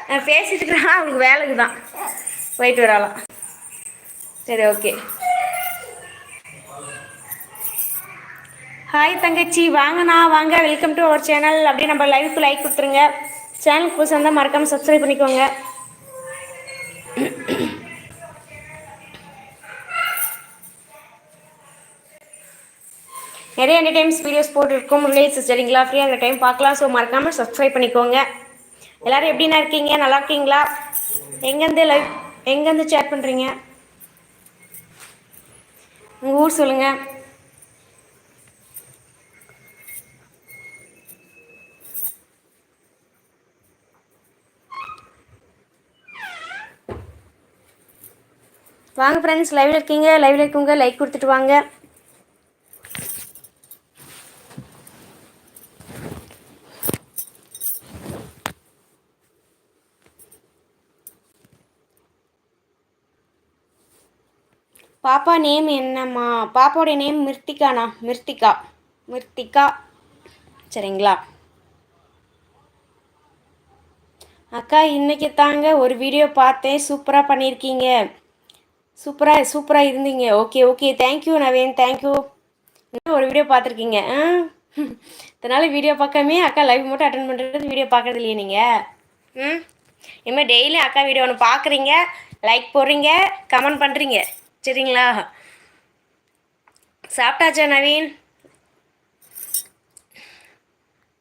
நான் பேசிட்டு இருக்கிறேன், அவங்களுக்கு வேலைக்கு தான் போயிட்டு வரலாம். சரி ஓகே. ஹாய் தங்கச்சி, வாங்கண்ணா வாங்க, வெல்கம் டு அவர் சேனல். அப்படியே நம்ம லைவுக்கு லைக் கொடுத்துருங்க. சேனலுக்கு புதுசாக இருந்தால் மறக்காமல் சப்ஸ்கிரைப் பண்ணிக்கோங்க. நிறைய டைம்ஸ் வீடியோஸ் போட்டுருக்கோம் ரிலேட்ஸ், சரிங்களா? ஃப்ரீயாக அந்த டைம் பார்க்கலாம். ஸோ மறக்காமல் சப்ஸ்கிரைப் பண்ணிக்கோங்க. எல்லோரும் எப்படின்னா இருக்கீங்க? நல்லா இருக்கீங்களா? எங்கேருந்து சேட் பண்ணுறீங்க? உங்கள் ஊர் சொல்லுங்கள். வாங்க ஃப்ரெண்ட்ஸ், லைவில் இருக்கவங்க லைக் கொடுத்துட்டு வாங்க. பாப்பா நேம் என்னம்மா? பாப்பாவுடைய நேம் மிர்த்திகாண்ணா. மிர்த்திகா சரிங்களா? அக்கா இன்னைக்கு தாங்க ஒரு வீடியோ பார்த்தேன், சூப்பராக பண்ணியிருக்கீங்க. சூப்பராக இருந்தீங்க. Okay thank you Naveen, thank you. ஒரு வீடியோ பார்த்துருக்கீங்க. இதனால வீடியோ பார்க்காமே அக்கா லைவ் மட்டும் அட்டன் பண்ணுறது, வீடியோ பார்க்குறது இல்லையே நீங்கள்? இனிமேல் டெய்லி அக்கா வீடியோ ஒன்று பார்க்குறீங்க, லைக் போடுறீங்க, கமெண்ட் பண்ணுறீங்க, சரிங்களா? சாப்பிட்டாச்சா நவீன்?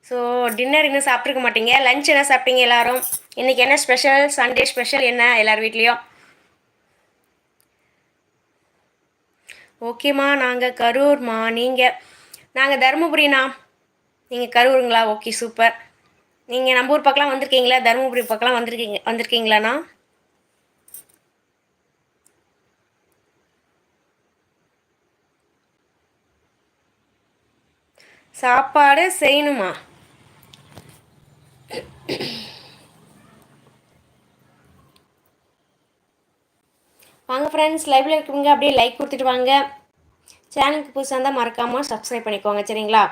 ஸோ டின்னர் இன்னும் சாப்பிட்ருக்க மாட்டீங்க. லஞ்ச் என்ன சாப்பிட்டீங்க எல்லோரும்? இன்றைக்கி என்ன ஸ்பெஷல்? சண்டே ஸ்பெஷல் என்ன எல்லார் வீட்லேயும்? ஓகேம்மா, நாங்கள் கரூர்மா. நாங்கள் தருமபுரிண்ணா. நீங்கள் கரூருங்களா? Okay super. நீங்கள் நம்ம ஊர் பக்கம்லாம் வந்திருக்கீங்களா? தருமபுரி பக்கம்லாம் வந்திருக்கீங்களாண்ணா? சாப்பாடு செய்யணுமா? வாங்க ஃப்ரெண்ட்ஸ், லைவில் இருக்கவங்க அப்படியே லைக் கொடுத்துட்டு வாங்க. சேனலுக்கு புதுசாக இருந்தால் மறக்காமல் சப்ஸ்கிரைப் பண்ணிக்கோங்க, சரிங்களா?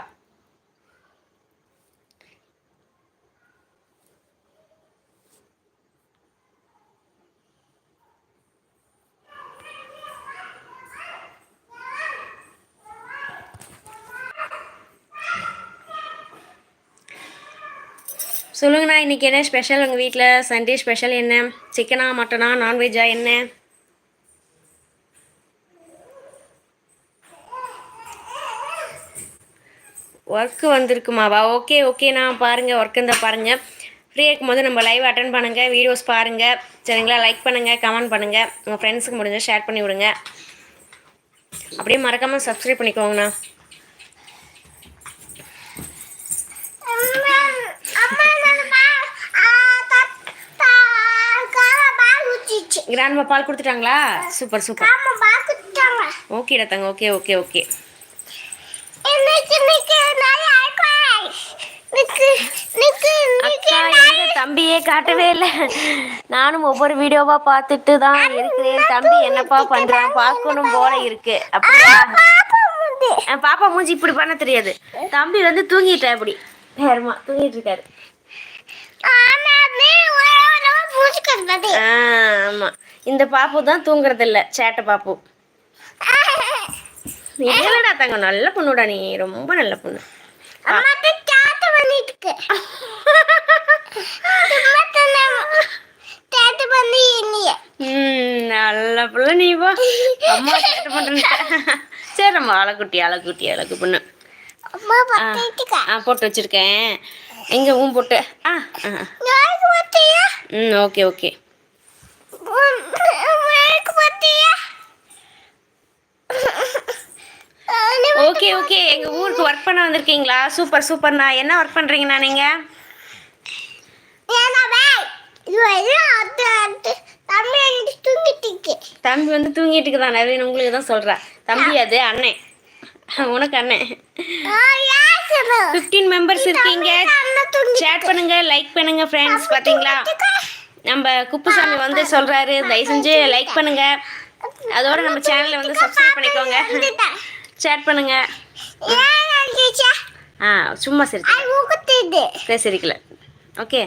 சொல்லுங்கண்ணா, இன்றைக்கி என்ன ஸ்பெஷல் உங்கள் வீட்டில்? சண்டே ஸ்பெஷல் என்ன? சிக்கனா, மட்டனா, நான்வெஜ்ஜா என்ன? ஒர்க்கு வந்திருக்குமாவா? ஓகேண்ணா, பாருங்கள் ஒர்க் இருந்தால் பாருங்கள். ஃப்ரீயாக இருக்கும்போது நம்ம லைவ் அட்டன் பண்ணுங்கள், வீடியோஸ் பாருங்கள், சரிங்களா? லைக் பண்ணுங்கள், கமெண்ட் பண்ணுங்கள், உங்கள் ஃப்ரெண்ட்ஸுக்கு முடிஞ்சால் ஷேர் பண்ணி விடுங்க. அப்படியே மறக்காமல் சப்ஸ்கிரைப் பண்ணிக்கோங்கண்ணா. கிராண்ட்மா பால் கொடுத்துட்டாங்களா? சூப்பர் ஓகேடா தங்க. ஓகே அக்கா எங்க தம்பியே காட்டவே இல்லை. நானும் ஒவ்வொரு வீடியோவா பார்த்துட்டு தான் இருக்கிறேன். தம்பி என்னப்பா பண்றான் பார்க்கணும் போல இருக்கு. அப்படியா? பாப்பா மூஞ்சி இப்படி பண்ண தெரியாது. தம்பி வந்து தூங்கிட்டா, இப்படி நேரமா தூங்கிட்டு இருக்காரு. ஆமா, இந்த பாப்பு தான் தூங்குறது இல்ல, சேட்டை பாப்பு. இல்லடா தங்க, நல்ல பொண்ணுடா நீ, ரொம்ப நல்ல பொண்ணு. நல்ல பிள்ளை நீ. போ அம்மா சேட்டை பண்ற. சரி அம்மா, அழகு பொண்ணு. போட்டு வச்சிருக்கேன். எங்க போட்டு? Okay okay. எங்க ஊருக்கு ஒர்க் பண்ண வந்திருக்கீங்களா? சூப்பர்ண்ணா. என்ன ஒர்க் பண்றீங்கண்ணா நீங்க? தம்பி வந்து தூங்கிட்டு இருக்குதான். உங்களுக்கு தான் சொல்றேன். தம்பி அது அண்ணன், உனக்கு அண்ணன். 15 மெம்பர்ஸ் இருக்கீங்க. ஷேர் பண்ணுங்க, லைக் பண்ணுங்க ஃப்ரெண்ட்ஸ். பாத்தீங்களா, நம்ம குப்புசாமி வந்து சொல்றாரு, தயவு செஞ்சு லைக் பண்ணுங்க. அதோட நம்ம சேனலை வந்து சப்ஸ்கிரைப் பண்ணிக்கோங்க, ஷேர் பண்ணுங்க. சும்மா சரி சிரிக்கல. ஓகே.